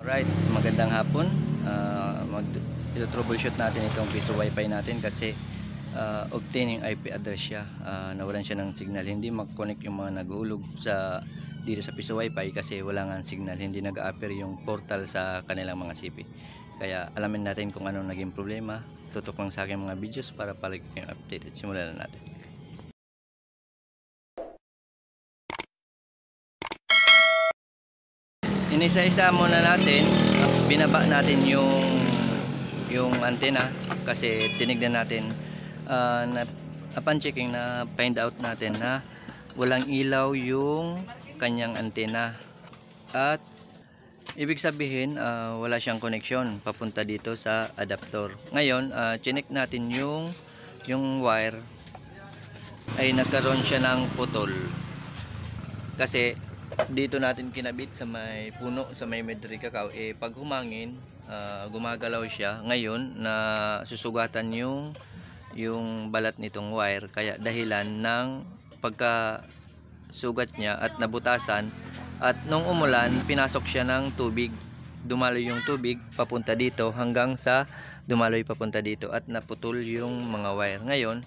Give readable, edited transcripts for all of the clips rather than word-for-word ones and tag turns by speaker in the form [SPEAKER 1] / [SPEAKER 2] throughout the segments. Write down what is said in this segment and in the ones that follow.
[SPEAKER 1] Alright, magandang hapon. Troubleshoot natin itong piso wifi natin kasi obtain yung IP address siya. Nawalan siya ng signal. Hindi mag-connect yung mga nag-uulog dito sa piso wifi kasi wala nga signal. Hindi nag-a-appear yung portal sa kanilang mga CP. Kaya alamin natin kung ano naging problema. Tutok lang sa akin mga videos para palagi yung updated. Simulan na natin. Inisa-isa muna natin, binaba natin yung antena kasi tinignan natin upon checking na find out natin na walang ilaw yung kanyang antena at ibig sabihin wala siyang connection papunta dito sa adapter. Ngayon chinek natin yung wire ay nagkaroon siya ng putol kasi dito natin kinabit sa may puno, sa may medri kakao. Pag humangin, gumagalaw siya. Ngayon, na susugatan yung balat nitong wire. Kaya dahilan ng pagkasugat niya at nabutasan. At nung umulan, pinasok siya ng tubig. Dumaloy yung tubig papunta dito hanggang sa dumaloy papunta dito. At naputol yung mga wire. Ngayon,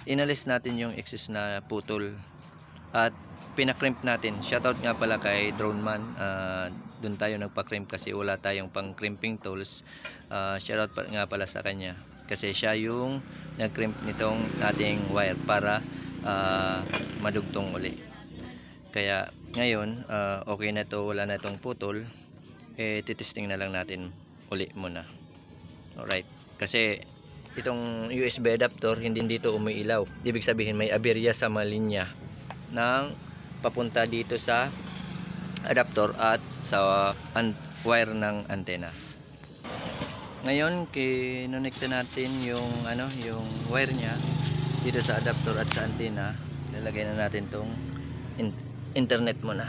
[SPEAKER 1] inalis natin yung excess na putol. At pinakrimp natin. Shoutout nga pala kay Drone Man. Doon tayo nagpa-crimp kasi wala tayong pang crimping tools. Shoutout nga pala sa kanya kasi siya yung nag-crimp nitong ating wire para madugtong uli. Kaya ngayon okay na to, wala na itong putol. Titesting na lang natin uli muna. Alright, kasi itong USB adapter hindi dito umiilaw. Ibig sabihin may aberya sa mga linya ng papunta dito sa adapter at sa wire ng antena. Ngayon kinonekta natin yung wire niya dito sa adapter at sa antena. Lalagay na natin tong internet muna.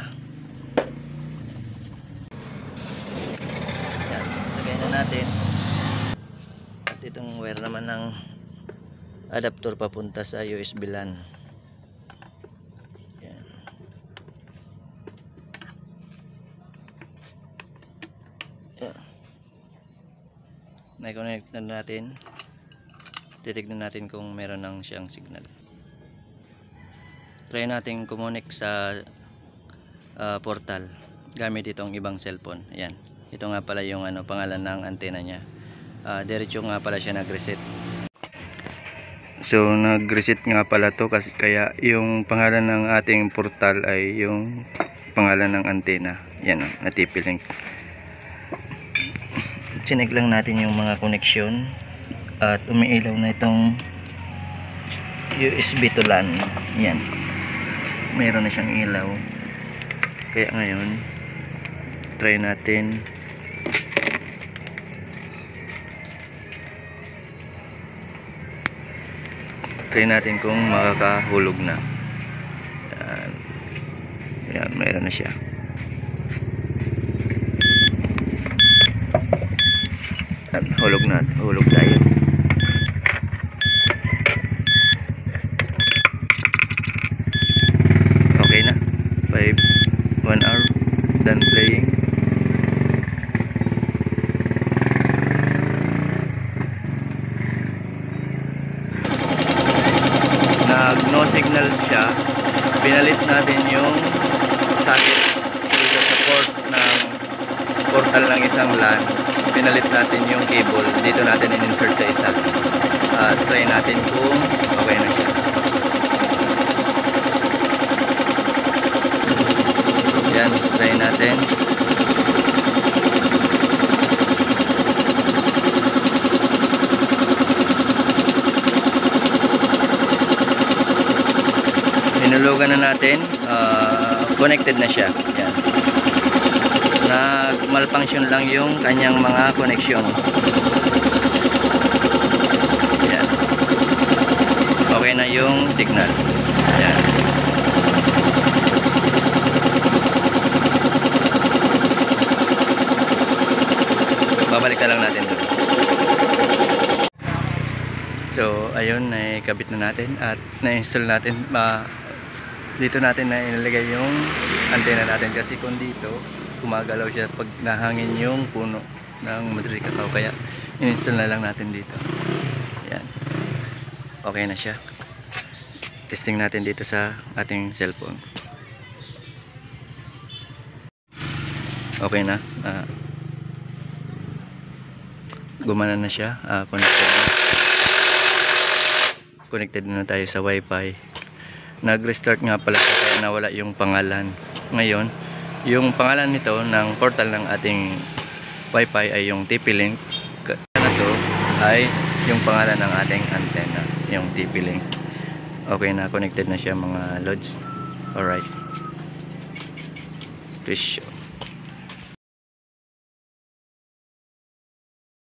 [SPEAKER 1] Yan, lagay na natin. At itong wire naman ng adapter papunta sa USB LAN. Na-connect na natin. Titignan natin kung meron nang siyang signal. Try natin kumonek sa portal gamit itong ibang cellphone. Ayan. Ito nga pala yung pangalan ng antena niya. Diretso nga pala siya nag-reset. So nag-reset nga pala to kasi kaya yung pangalan ng ating portal ay yung pangalan ng antena. Yan, natipiling. Chinek lang natin yung mga connection at umiilaw na itong USB to LAN. Yan, mayroon na siyang ilaw. Kaya ngayon try natin kung makakahulog na. Yan, mayroon na siya. Hulog tayo. Okay na. 1 hour done playing. No signal siya. Pinalit natin yung socket dito sa port ng portal ng isang LAN. Pinalit natin yung cable, dito natin in-insert sa isa. Try natin kung okay na siya. Yan, try natin. Hinulugan na natin. Connected na siya. Yan. Malfunction lang yung kanyang mga connection. Ayan. Okay na yung signal. Ayan. Babalik na lang natin doon. So ayun, nakabit na natin at na-install natin. Dito natin na inilagay yung antena natin kasi kung dito gumagalaw siya pag nahangin yung puno ng Madrid Cacao, kaya in-install na lang natin dito. Yan, okay na siya. Testing natin dito sa ating cellphone. Okay na, gumana na siya, connected na tayo sa wifi. Nag-restart nga pala siya kaya nawala yung pangalan. Ngayon, yung pangalan nito ng portal ng ating wifi ay yung TP-Link. Na to ay yung pangalan ng ating antenna, yung TP-Link. Okay na, connected na siya mga lods. Alright, fish.